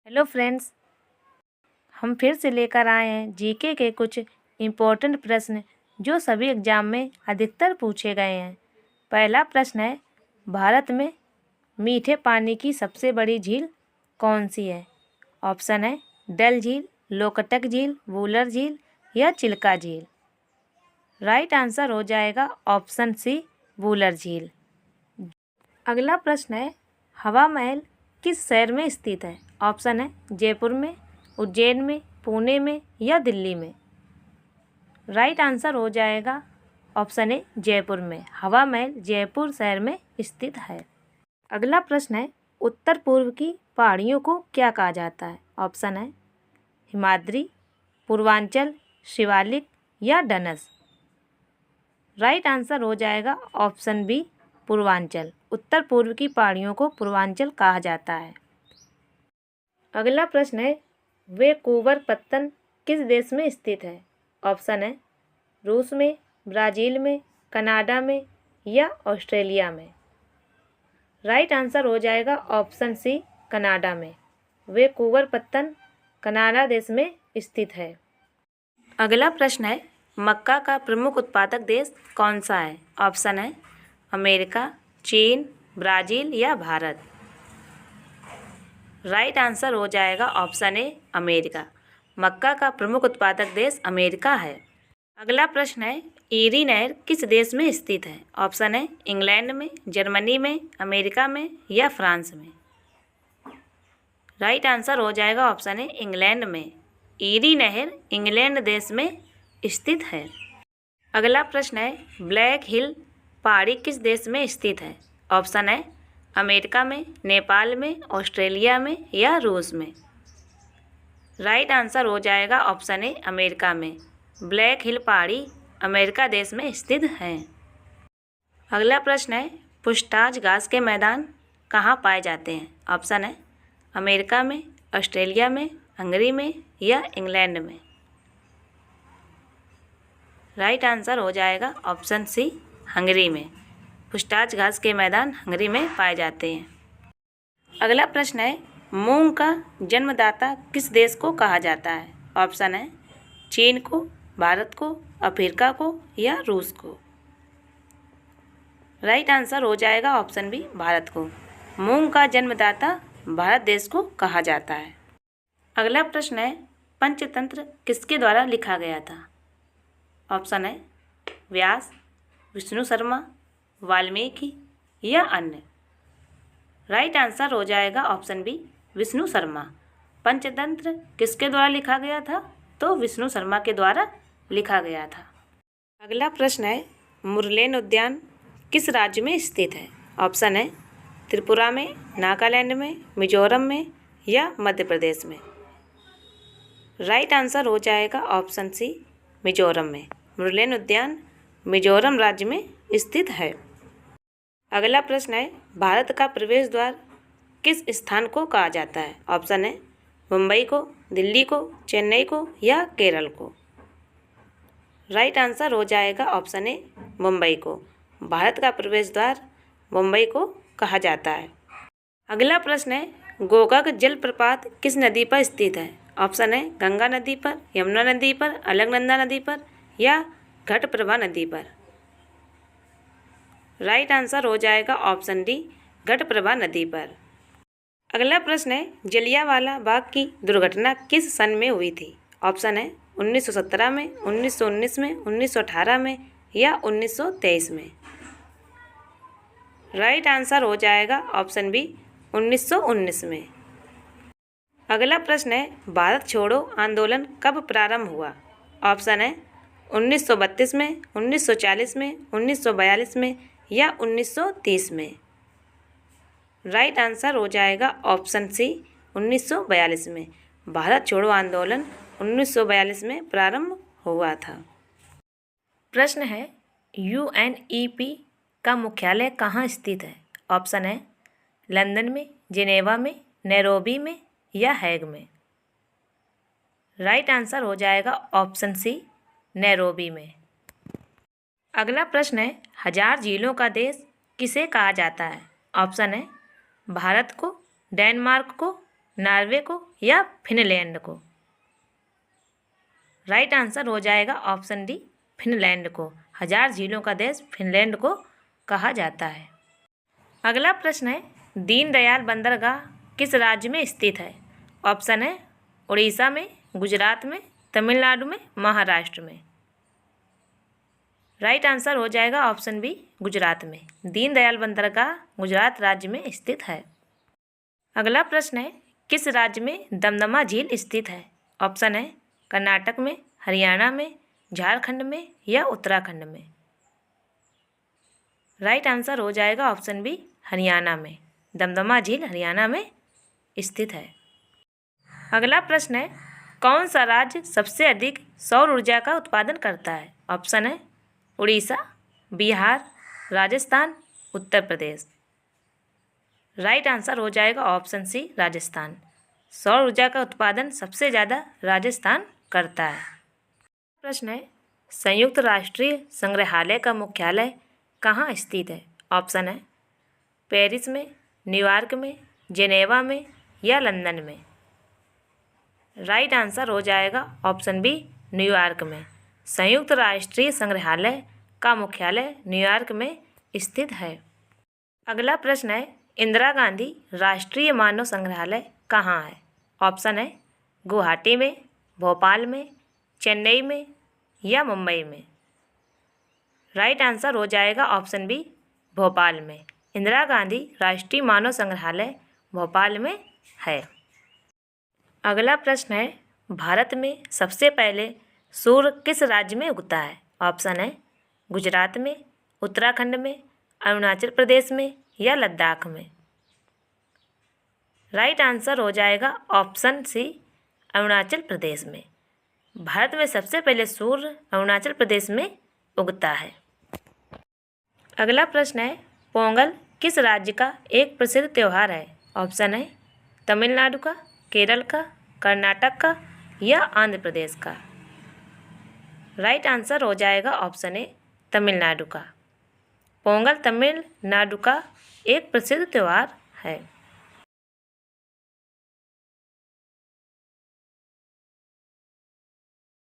Hello friends, हम फिर से लेकर आए हैं जीके के कुछ इम्पोर्टेंट प्रश्न जो सभी एग्जाम में अधिकतर पूछे गए हैं। पहला प्रश्न है, भारत में मीठे पानी की सबसे बड़ी झील कौन सी है? ऑप्शन है डल झील, लोकटक झील, वूलर झील या चिल्का झील। राइट आंसर हो जाएगा ऑप्शन सी, वूलर झील। अगला प्रश्न है, हवा महल किस शहर में स्थित है? ऑप्शन है जयपुर में, उज्जैन में, पुणे में या दिल्ली में। राइट आंसर हो जाएगा ऑप्शन ए, जयपुर में। हवा महल जयपुर शहर में स्थित है। अगला प्रश्न है, उत्तर पूर्व की पहाड़ियों को क्या कहा जाता है? ऑप्शन है हिमाद्री, पूर्वांचल, शिवालिक या डनस। राइट आंसर हो जाएगा ऑप्शन बी, पूर्वांचल। उत्तर पूर्व की पहाड़ियों को पूर्वांचल कहा जाता है। अगला प्रश्न है, वैंकूवर पत्तन किस देश में स्थित है? ऑप्शन है रूस में, ब्राज़ील में, कनाडा में या ऑस्ट्रेलिया में। राइट आंसर हो जाएगा ऑप्शन सी, कनाडा में। वैंकूवर पत्तन कनाडा देश में स्थित है। अगला प्रश्न है, मक्का का प्रमुख उत्पादक देश कौन सा है? ऑप्शन है अमेरिका, चीन, ब्राज़ील या भारत। राइट आंसर हो जाएगा ऑप्शन ए, अमेरिका। मक्का का प्रमुख उत्पादक देश अमेरिका है। अगला प्रश्न है, ईरी नहर किस देश में स्थित है? ऑप्शन है इंग्लैंड में, जर्मनी में, अमेरिका में या फ्रांस में। राइट आंसर हो जाएगा ऑप्शन है इंग्लैंड में। ईरी नहर इंग्लैंड देश में स्थित है। अगला प्रश्न है, ब्लैक हिल पहाड़ी किस देश में स्थित है? ऑप्शन है अमेरिका में, नेपाल में, ऑस्ट्रेलिया में या रूस में। राइट आंसर हो जाएगा ऑप्शन ए, अमेरिका में। ब्लैक हिल पहाड़ी अमेरिका देश में स्थित है। अगला प्रश्न है, पुछताछ घास के मैदान कहाँ पाए जाते हैं? ऑप्शन है अमेरिका में, ऑस्ट्रेलिया में, हंगरी में या इंग्लैंड में। राइट आंसर हो जाएगा ऑप्शन सी, हंगरी में। पुछताछ घास के मैदान हंगरी में पाए जाते हैं। अगला प्रश्न है, मूंग का जन्मदाता किस देश को कहा जाता है? ऑप्शन है चीन को, भारत को, अफ्रीका को या रूस को। राइट आंसर हो जाएगा ऑप्शन बी, भारत को। मूंग का जन्मदाता भारत देश को कहा जाता है। अगला प्रश्न है, पंचतंत्र किसके द्वारा लिखा गया था? ऑप्शन है व्यास, विष्णु शर्मा, वाल्मीकि या अन्य। राइट आंसर हो जाएगा ऑप्शन बी, विष्णु शर्मा। पंचतंत्र किसके द्वारा लिखा गया था? तो विष्णु शर्मा के द्वारा लिखा गया था। अगला प्रश्न है, मुरलेन उद्यान किस राज्य में स्थित है? ऑप्शन है त्रिपुरा में, नागालैंड में, मिजोरम में या मध्य प्रदेश में। राइट आंसर हो जाएगा ऑप्शन सी, मिजोरम में। मुरलेन उद्यान मिजोरम राज्य में स्थित है। अगला प्रश्न है, भारत का प्रवेश द्वार किस स्थान को कहा जाता है? ऑप्शन है मुंबई को, दिल्ली को, चेन्नई को या केरल को। राइट आंसर हो जाएगा ऑप्शन ए, मुंबई को। भारत का प्रवेश द्वार मुंबई को कहा जाता है। अगला प्रश्न है, गोकाक जलप्रपात किस नदी पर स्थित है? ऑप्शन है गंगा नदी पर, यमुना नदी पर, अलकनंदा नदी पर या घटप्रभा नदी पर। राइट आंसर हो जाएगा ऑप्शन डी, घटप्रभा नदी पर। अगला प्रश्न है, जलियांवाला बाग की दुर्घटना किस सन में हुई थी? ऑप्शन है 1917 में, 1919 में, 1918 में या 1923 में। राइट आंसर हो जाएगा ऑप्शन बी, 1919 में। अगला प्रश्न है, भारत छोड़ो आंदोलन कब प्रारंभ हुआ? ऑप्शन है 1932 में, 1940 में, 1942 में या 1930 में। राइट आंसर हो जाएगा ऑप्शन सी, 1942 में। भारत छोड़ो आंदोलन 1942 में प्रारंभ हुआ था। प्रश्न है, UNEP का मुख्यालय कहाँ स्थित है? ऑप्शन है लंदन में, जिनेवा में, नैरोबी में या हैग में। राइट आंसर हो जाएगा ऑप्शन सी, नैरोबी में। अगला प्रश्न है, 1000 झीलों का देश किसे कहा जाता है? ऑप्शन है भारत को, डेनमार्क को, नॉर्वे को या फिनलैंड को? राइट आंसर हो जाएगा ऑप्शन डी, फिनलैंड को। 1000 झीलों का देश फिनलैंड को कहा जाता है। अगला प्रश्न है, दीनदयाल बंदरगाह किस राज्य में स्थित है? ऑप्शन है उड़ीसा में, गुजरात में, तमिलनाडु में, महाराष्ट्र में। राइट आंसर हो जाएगा ऑप्शन बी, गुजरात में। दीनदयाल बंदरगाह गुजरात राज्य में स्थित है। अगला प्रश्न है, किस राज्य में दमदमा झील स्थित है? ऑप्शन है कर्नाटक में, हरियाणा में, झारखंड में या उत्तराखंड में। राइट आंसर हो जाएगा ऑप्शन बी, हरियाणा में। दमदमा झील हरियाणा में स्थित है। अगला प्रश्न है, कौन सा राज्य सबसे अधिक सौर ऊर्जा का उत्पादन करता है? ऑप्शन है उड़ीसा, बिहार, राजस्थान, उत्तर प्रदेश। राइट आंसर हो जाएगा ऑप्शन सी, राजस्थान। सौर ऊर्जा का उत्पादन सबसे ज़्यादा राजस्थान करता है। प्रश्न है, संयुक्त राष्ट्रीय संग्रहालय का मुख्यालय कहाँ स्थित है? ऑप्शन है पेरिस में, न्यूयॉर्क में, जेनेवा में या लंदन में। राइट आंसर हो जाएगा ऑप्शन बी, न्यूयॉर्क में। संयुक्त राष्ट्रीय संग्रहालय का मुख्यालय न्यूयॉर्क में स्थित है। अगला प्रश्न है, इंदिरा गांधी राष्ट्रीय मानव संग्रहालय कहाँ है? ऑप्शन है गुवाहाटी में, भोपाल में, चेन्नई में या मुंबई में। राइट आंसर हो जाएगा ऑप्शन बी, भोपाल में। इंदिरा गांधी राष्ट्रीय मानव संग्रहालय भोपाल में है। अगला प्रश्न है, भारत में सबसे पहले सूर्य किस राज्य में उगता है? ऑप्शन है गुजरात में, उत्तराखंड में, अरुणाचल प्रदेश में या लद्दाख में। राइट आंसर हो जाएगा ऑप्शन सी, अरुणाचल प्रदेश में। भारत में सबसे पहले सूर्य अरुणाचल प्रदेश में उगता है। अगला प्रश्न है, पोंगल किस राज्य का एक प्रसिद्ध त्यौहार है? ऑप्शन है तमिलनाडु का, केरल का, कर्नाटक का या आंध्र प्रदेश का। राइट आंसर हो जाएगा ऑप्शन ए, तमिलनाडु का। पोंगल तमिलनाडु का एक प्रसिद्ध त्यौहार है।